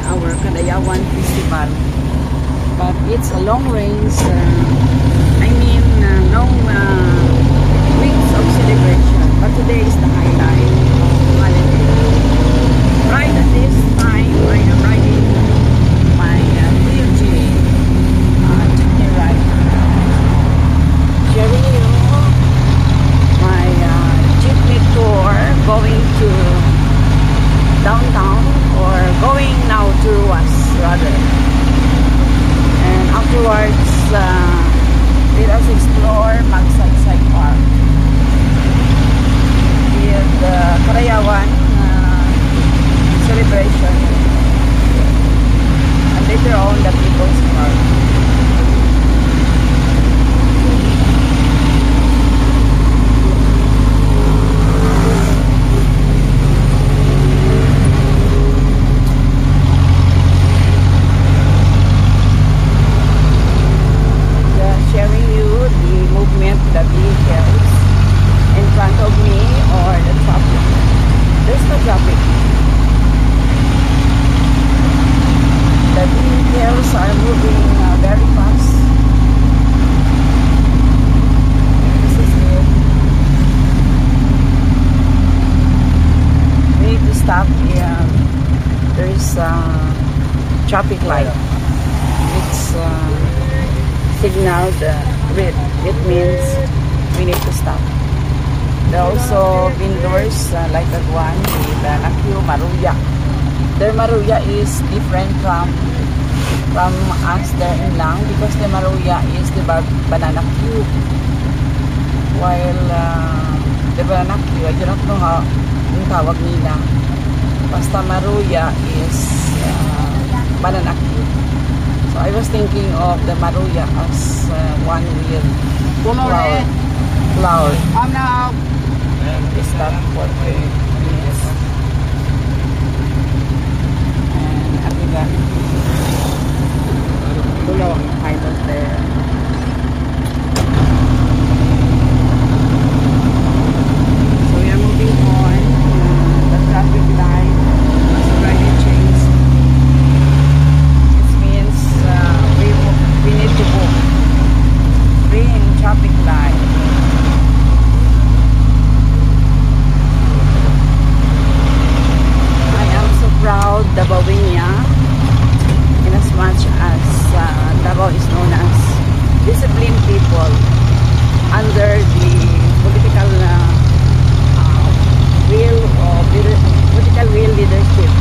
our Kadayawan Festival. But it's a long range, no weeks of celebration. But today is the highlight of the holiday. Right at this time, I am riding my TLG jeepney ride. Sharing you my jeepney tour going to downtown, or going now to Ruas rather. And afterwards, let us explore Magsaysay Park with the Karayawan celebration, and later on the People's Park. Sharing you the movement, the vehicles in front of me, or the traffic. There's no traffic. The vehicles are moving very fast. This is it. We need to stop here. There is a traffic light. It's signal the red. It means we need to stop. There are also vendors like that one with Nakyu Maruya. Their Maruya is different from us there in Lang, because the Maruya is the banana cube, while the banana cube, I do not know how yung tawag nila. Basta Maruya is banana cube. So I was thinking of the Maruya as one with flower. Is that what it is? And after that, below highlight there. So we are moving on. The traffic light has already changed. We need to go green traffic light. I am so proud Dabawinya, in as much as Davao is known as disciplined people under the political will leadership.